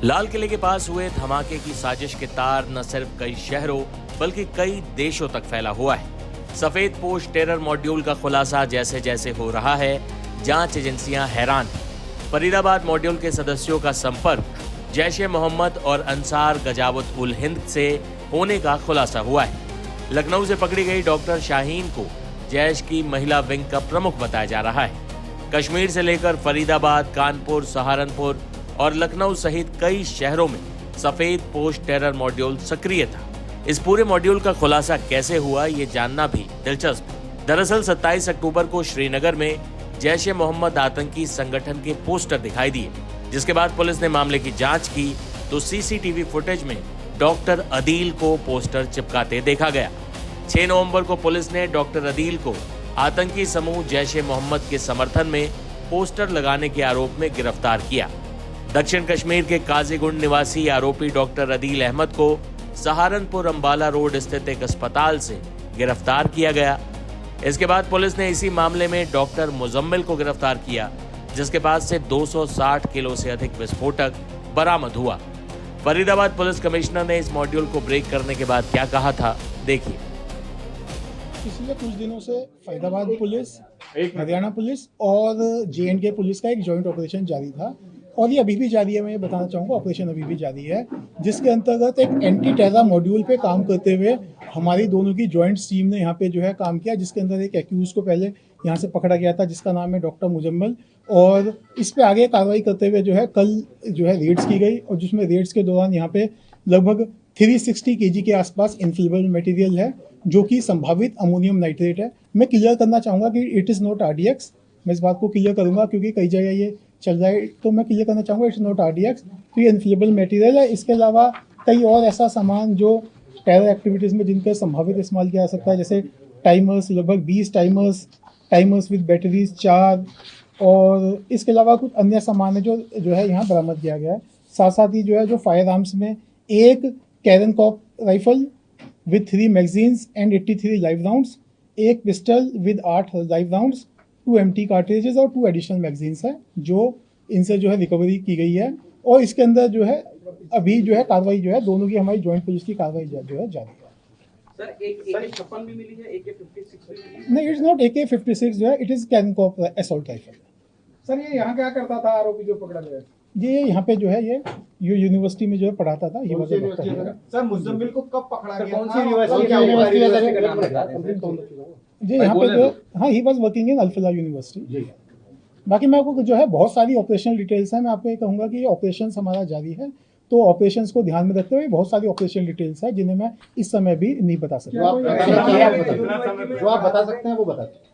लाल किले के पास हुए धमाके की साजिश के तार न सिर्फ कई शहरों बल्कि कई देशों तक फैला हुआ है। सफेद पोश टेरर मॉड्यूल का खुलासा जैसे जैसे हो रहा है, जांच एजेंसियां हैरान हैं। फरीदाबाद मॉड्यूल के सदस्यों का संपर्क जैश-ए-मोहम्मद और अंसार गजावत उल हिंद से होने का खुलासा हुआ है। लखनऊ से पकड़ी गई डॉक्टर शाहीन को जैश की महिला विंग का प्रमुख बताया जा रहा है। कश्मीर से लेकर फरीदाबाद, कानपुर, सहारनपुर और लखनऊ सहित कई शहरों में सफेद पोश टेरर मॉड्यूल सक्रिय था। इस पूरे मॉड्यूल का खुलासा कैसे हुआ, ये जानना भी दिलचस्प है। दरअसल 27 अक्टूबर को श्रीनगर में जैश-ए-मोहम्मद आतंकी संगठन के पोस्टर दिखाई दिए, जिसके बाद पुलिस ने मामले की जांच की तो सीसीटीवी फुटेज में डॉक्टर अदील को पोस्टर चिपकाते देखा गया। 6 नवंबर को पुलिस ने डॉक्टर अदील को आतंकी समूह जैश-ए-मोहम्मद के समर्थन में पोस्टर लगाने के आरोप में गिरफ्तार किया। दक्षिण कश्मीर के काजीगुंड निवासी आरोपी डॉक्टर अदील अहमद को सहारनपुर अंबाला रोड स्थित एक अस्पताल से गिरफ्तार किया गया। इसके बाद पुलिस ने इसी मामले में डॉक्टर मुजम्मिल को गिरफ्तार किया, जिसके पास से 260 किलो से अधिक विस्फोटक बरामद हुआ। फरीदाबाद पुलिस कमिश्नर ने इस मॉड्यूल को ब्रेक करने के बाद क्या कहा था, देखिए। पिछले कुछ दिनों से फरीदाबाद पुलिस, हरियाणा पुलिस और J&K पुलिस का एक जॉइंट ऑपरेशन जारी था और ये अभी भी जारी है। मैं ये बताना चाहूँगा, ऑपरेशन अभी भी जारी है, जिसके अंतर्गत एक एंटी टेरर मॉड्यूल पे काम करते हुए हमारी दोनों की जॉइंट टीम ने यहाँ पे जो है काम किया, जिसके अंदर एक एक्यूज को पहले यहाँ से पकड़ा गया था, जिसका नाम है डॉक्टर मुजम्मिल, और इस पे आगे कार्रवाई करते हुए जो है कल जो है रेड्स की गई और जिसमें रेड्स के दौरान यहाँ पे लगभग 360 kg के आसपास इन्फ्लेमेबल मटेरियल है, जो कि संभावित अमोनियम नाइट्रेट है। मैं क्लियर करना चाहूँगा कि इट इज़ नॉट RDX। मैं इस बात को क्लियर करूँगा क्योंकि कई जगह ये चल रहा है, तो मैं क्लियर करना चाहूँगा इट्स नॉट RDX। तो ये इन्फ्लेमेबल मटेरियल है। इसके अलावा कई और ऐसा सामान जो टेरर एक्टिविटीज़ में जिनका संभावित इस्तेमाल किया जा सकता है, जैसे टाइमर्स, लगभग 20 टाइमर्स विद बैटरीज 4, और इसके अलावा कुछ अन्य सामान है जो है यहाँ बरामद किया गया है। साथ साथ ही जो है जो फायर आर्म्स में एक कैरनकॉप rifle with 3 magazines and 83 live rounds, एक pistol with 8 live rounds, 2 empty cartridges और 2 एडिशनल मैगजीन्स है, जो इनसे जो है रिकवरी की गई है। और इसके अंदर जो है अभी जो है कार्रवाई जो है दोनों की हमारी जॉइंट पुलिस की कार्रवाई जो है जारी है। सर एक AK-56 भी मिली है, AK-56 भी मिली है? नहीं, इट्स नॉट AK-56 जो है, इट इज कैरनकॉप असॉल्ट राइफल। सर ये यहाँ क्या करता था आरोपी जो पकड़ा गया? ये यहाँ पे जो है ये यूनिवर्सिटी में जो है पढ़ाता था। ये सर मुजम्मिल को कब पकड़ा गया? कौन सी यूनिवर्सिटी? जी यहाँ पे जो, हाँ, he was working in Al-Falah university. बाकी मैं आपको जो है बहुत सारी ऑपरेशनल डिटेल्स हैं। मैं आपको ये कहूँगा कि ये ऑपरेशंस हमारा जारी है, तो ऑपरेशंस को ध्यान में रखते हुए बहुत सारी ऑपरेशनल डिटेल्स हैं जिन्हें मैं इस समय भी नहीं बता सकता। जो आप बता सकते हैं वो बता सकते हैं।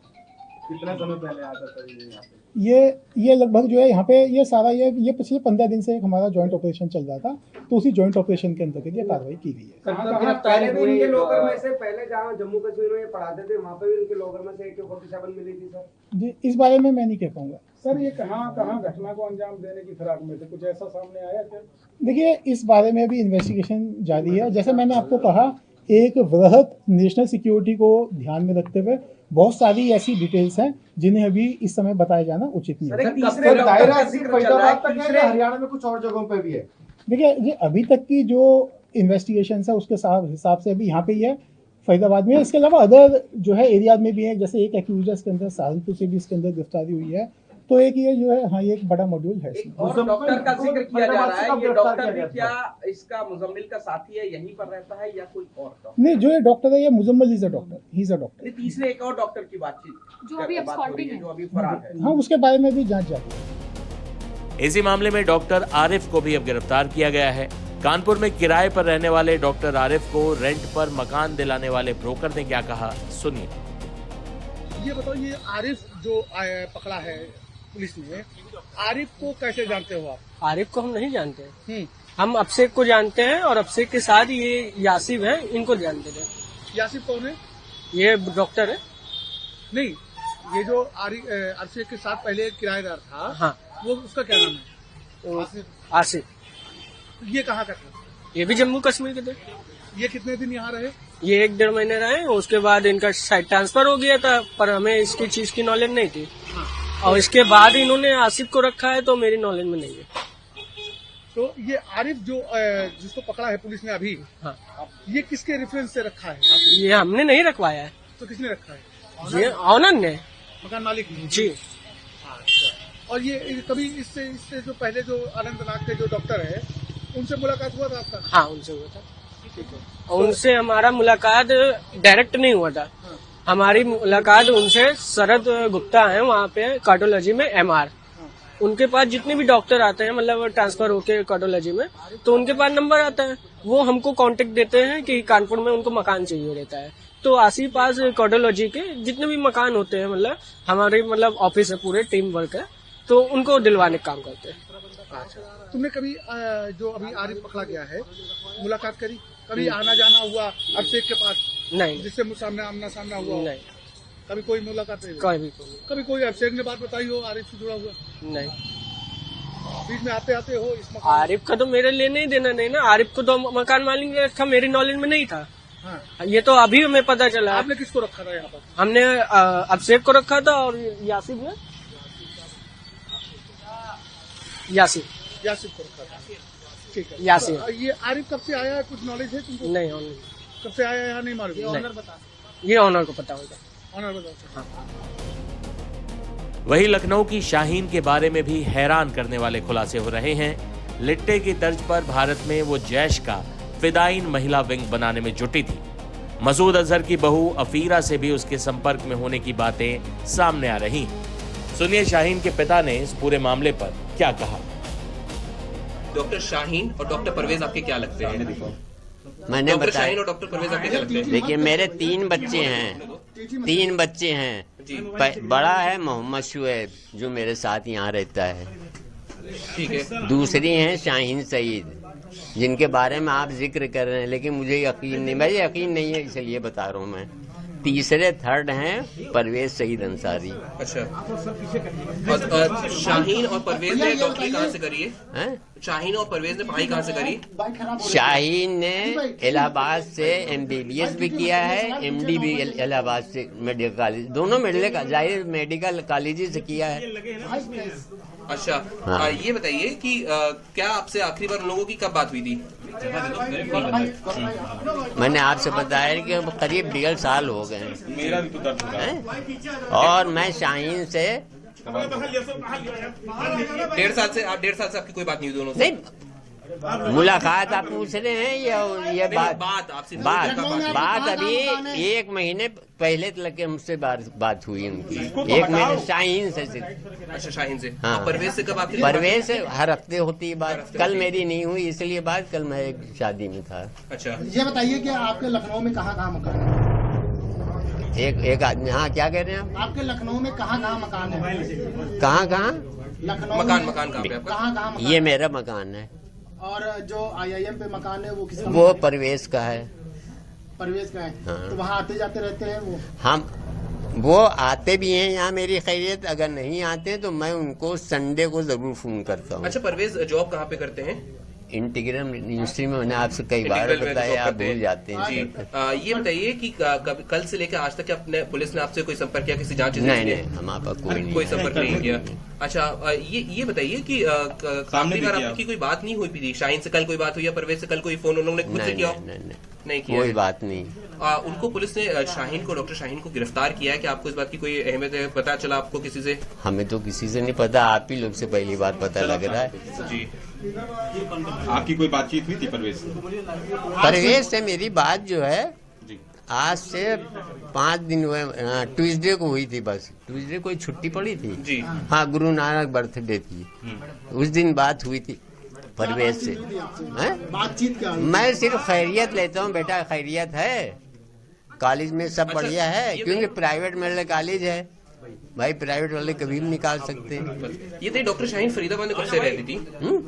कितना समय पहले आता था ये लगभग जो है यहाँ पे ये सारा ये पिछले 15 दिन से एक हमारा जॉइंट ऑपरेशन चल रहा था, तो उसी जॉइंट ऑपरेशन के अंतर्गत ये कार्रवाई की गई है। पहले भी इनके लॉकर में से, पहले जहाँ जम्मू कश्मीर में पढ़ाते थे वहाँ पे भी इनके लॉकर में से AK-47 मिली थी सर? जी, इस बारे में मैं नहीं कह पाऊंगा। सर ये कहाँ घटना को अंजाम देने की फिराक में थे, कुछ ऐसा सामने आया क्या? देखिए, इस बारे में भी इन्वेस्टिगेशन जारी है। जैसे मैंने आपको कहा, एक वृहद नेशनल सिक्योरिटी को ध्यान में रखते हुए बहुत सारी ऐसी डिटेल्स हैं जिन्हें अभी इस समय बताया जाना उचित नहीं है। हरियाणा में कुछ और जगहों पे भी है। देखिए, ये अभी तक की जो इन्वेस्टिगेशन है उसके हिसाब से अभी यहाँ पे ही है, फरीदाबाद में। इसके अलावा अदर जो है एरियाज में भी है, जैसे एक एक्यूजर्स के अंदर सहारनपुर से भी इसके अंदर गिरफ्तारी हुई है। तो एक ये जो है, हाँ, ये एक बड़ा मॉड्यूल है। डॉक्टर का जिक्र किया जा रहा है, ये डॉक्टर भी क्या इसका मुजम्मिल का साथी है, यहीं पर रहता है या कोई और डॉक्टर? नहीं, जो ये डॉक्टर है ये Muzammil is a doctor, he is a doctor. तीसरे एक और डॉक्टर की बातचीत जो अभी फरार है, हाँ, उसके बारे में भी जांच जारी है। इसी मामले में डॉक्टर आरिफ को भी अब गिरफ्तार किया गया है। कानपुर में किराए पर रहने वाले डॉक्टर आरिफ को रेंट पर मकान दिलाने वाले ब्रोकर ने क्या कहा, सुनिए। ये बताओ, ये आरिफ जो पकड़ा है पुलिस ने, आरिफ को कैसे जानते हो आप? आरिफ को हम नहीं जानते, हम अभिषेक को जानते हैं और अभिषेक के साथ ये यासिफ है, इनको जानते थे। यासिफ कौन है? ये डॉक्टर है। नहीं, ये जो अभिषेक के साथ पहले किराएदार था, हाँ, वो उसका क्या नाम है? आसिफ। ये कहाँ का था? ये भी जम्मू कश्मीर के थे। ये कितने दिन यहाँ रहे? ये 1-1.5 महीने रहे, उसके बाद इनका साइड ट्रांसफर हो गया था, पर हमें इसकी चीज की नॉलेज नहीं थी। और इसके बाद इन्होंने आसिफ को रखा है, तो मेरी नॉलेज में नहीं है। तो ये आरिफ जो जिसको पकड़ा है पुलिस ने अभी, हाँ। ये किसके रेफरेंस से रखा है? ये हमने नहीं रखवाया है, तो किसने रखा है? ये ऑनर ने। मकान मालिक ने। जी। अच्छा। और ये कभी इससे जो पहले जो अनंतनाग के जो डॉक्टर है उनसे मुलाकात हुआ था आपका? हाँ, उनसे हुआ था। ठीक है। और उनसे हमारा मुलाकात डायरेक्ट नहीं हुआ था। हमारी मुलाकात उनसे शरद गुप्ता है वहाँ पे कार्डियोलॉजी में MR। उनके पास जितने भी डॉक्टर आते हैं, मतलब ट्रांसफर होके कार्डियोलॉजी में, तो उनके पास नंबर आता है, वो हमको कांटेक्ट देते हैं कि कानपुर में उनको मकान चाहिए रहता है। तो आसिफ पास कार्डियोलॉजी के जितने भी मकान होते हैं, मतलब हमारे ऑफिस है, पूरे टीम वर्क है, तो उनको दिलवाने का काम करते हैं। तुमने कभी जो अभी आरिफ पकड़ा गया है मुलाकात करी? कभी आना जाना हुआ अभिषेक के पास? नहीं। जिससे सामने आमना सामना हुआ? नहीं, कभी कोई मुलाकात नहीं? कभी कोई अभिषेक ने बात बताई हो आरिफ से जुड़ा हुआ? नहीं। बीच में आते आते हो इस मकान? आरिफ का तो मेरे लिए नहीं देना नहीं ना, आरिफ को तो मकान मालिक ने रखा, मेरी नॉलेज में नहीं था। हाँ। ये तो अभी हमें पता चला। आपने किसको रखा था यहाँ पर? हमने अभिषेक को रखा था और यासिफ ने यासिफ को रखा था। ठीक है। यासिफ। तो ये आरिफ कब से आया है, कुछ नॉलेज है तुमको? नहीं, कब से आया है यहाँ नहीं मालूम? ये ऑनर को पता होगा। ऑनर बताओ। वहीं लखनऊ की शाहीन के बारे में भी हैरान करने वाले खुलासे हो रहे हैं। लिट्टे की तर्ज पर भारत में वो जैश का फिदाइन महिला विंग बनाने में जुटी थी। मसूद अजहर की बहू अफीरा से भी उसके संपर्क में होने की बातें सामने आ रही हैं। सुनिए शाहीन के पिता ने इस पूरे मामले पर क्या कहा। डॉक्टर शाहीन और डॉक्टर परवेज आपके क्या लगते हैं? मैंने डॉक्टर बताया। शाहीन और डॉक्टर परवेज आपके क्या लगते हैं? देखिए, मेरे 3 बच्चे हैं। बड़ा है मोहम्मद शुएब, जो मेरे साथ यहाँ रहता है। ठीक है। दूसरी हैं शाहीन सईद, जिनके बारे में आप जिक्र कर रहे हैं, लेकिन मुझे यकीन नहीं है, इसलिए बता रहा हूँ मैं। तीसरे थर्ड हैं परवेज सईद अंसारी। अच्छा। और शाहीन और परवेज ने डॉक्टरी कहाँ से करी है? शाहीन और परवेज ने पढ़ाई कहाँ से करी? शाहीन ने इलाहाबाद से MBBS भी किया है, MD भी इलाहाबाद से मेडिकल कॉलेज, दोनों मेडिकल कॉलेज से किया है। अच्छा। हाँ। ये बताइए कि क्या आपसे आखिरी बार उन लोगों की कब बात हुई थी? मैंने आपसे बताया कि करीब 1.5 साल हो गए हैं। और मैं शाहीन से 1.5 साल से आपकी कोई बात नहीं हुई दोनों से? नहीं, मुलाकात आप पूछ रहे हैं ये बात अभी 1 महीने पहले तक के हमसे बात हुई उनकी। 1 महीने शाहीन से सिर्फ। अच्छा, शाहीन से। हाँ। परवेज से कब आखिरी? परवेज से हर हफ्ते होती है बात। कल मेरी नहीं हुई, इसलिए बात, कल मैं एक शादी में था। अच्छा। ये बताइए कि आपके लखनऊ में कहाँ मकान है? एक आदमी। हाँ, क्या कह रहे हैं आप? आपके लखनऊ में कहाँ मकान है? कहाँ लखनऊ मकान कहाँ पे आपका? कहाँ ये मेरा मकान है। और जो IIM पे मकान है वो किसका? वो परवेज का है। परवेज का है। हाँ। तो वहाँ आते जाते रहते हैं वो आते भी हैं यहाँ मेरी खैरियत। अगर नहीं आते तो मैं उनको संडे को जरूर फोन करता हूँ। अच्छा, परवेज जॉब कहाँ पे करते हैं? इंटीग्रल यूनिवर्सिटी में। मैंने आपसे कई बार बताया, आप भूल जाते हैं। ये बताइए कि कल से लेकर आज तक अपने पुलिस ने आपसे कोई संपर्क किया, किसी जांच? नहीं, हमारे पास कोई संपर्क नहीं किया। अच्छा, ये बताइए कि आखिरी बार आपकी कोई बात नहीं हुई थी? शाहीन से कल कोई बात हुई या परवेज से कल कोई फोन उन्होंने खुद से किया? नहीं किया। कोई बात नहीं। उनको पुलिस ने डॉक्टर शाहीन को गिरफ्तार किया है। कि आपको इस बात की कोई अहमियत है? पता चला आपको किसी से? हमें तो किसी से नहीं पता, आप ही लोग से पहली बार पता लग रहा है। जी। आपकी कोई बातचीत हुई थी परवेज से? परवेज से मेरी बात जो है आज से 5 दिन हुए। ट्यूसडे को हुई थी, बस ट्यूसडे कोई छुट्टी पड़ी थी जी। हाँ, गुरु नानक बर्थडे थी, उस दिन बात हुई थी परवेज से। बातचीत क्या? मैं सिर्फ खैरियत लेता हूँ, बेटा खैरियत है, कॉलेज में सब बढ़िया है, क्योंकि प्राइवेट मेडिकल कॉलेज है भाई, प्राइवेट वाले कभी भी निकाल सकते हैं। ये थे डॉक्टर शाहीन फरीदाबाद में कब से रह रही थी?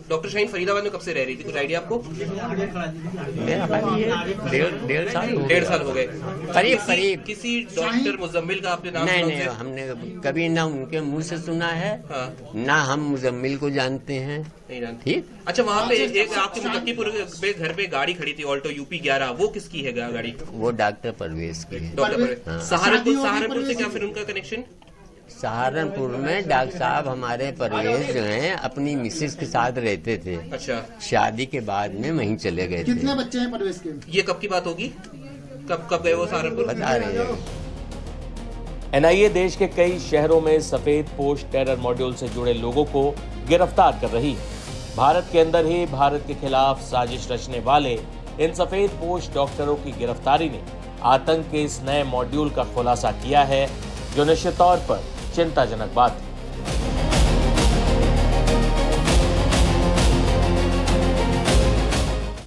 डॉक्टर शाहीन फरीदाबाद में कब से रह रही थी, कुछ आइडिया आपको? 1.5 साल हो गए करीब। किसी डॉक्टर मुजम्मिल का आपने नाम? नहीं, हमने कभी ना उनके मुंह से सुना है। हाँ। ना हम मुजम्मिल को जानते हैं। नहीं जानते। ठीक। अच्छा, वहाँ पे एक आपके मुजफ्फरपुर पे घर पे गाड़ी खड़ी थी ऑल्टो UP 11, वो किसकी है गाड़ी? वो डॉक्टर परवेज की है। डॉक्टर परवेज। सहारनपुर से क्या फिर उनका कनेक्शन? सहारनपुर में डॉक्टर साहब हमारे परवेज जो हैं अपनी मिसेस के साथ रहते थे। अच्छा, शादी के बाद में वहीं चले गए थे। कितने बच्चे हैं परवेज के? ये कब की बात होगी? कब गए वो सहारनपुर? बता रहे हैं। एनआईए देश के कई शहरों में सफेद पोश टेरर मॉड्यूल से जुड़े लोगों को गिरफ्तार कर रही है। भारत के अंदर ही भारत के खिलाफ साजिश रचने वाले इन सफेद पोश डॉक्टरों की गिरफ्तारी ने आतंक के इस नए मॉड्यूल का खुलासा किया है, जो निश्चित तौर पर चिंताजनक बात है।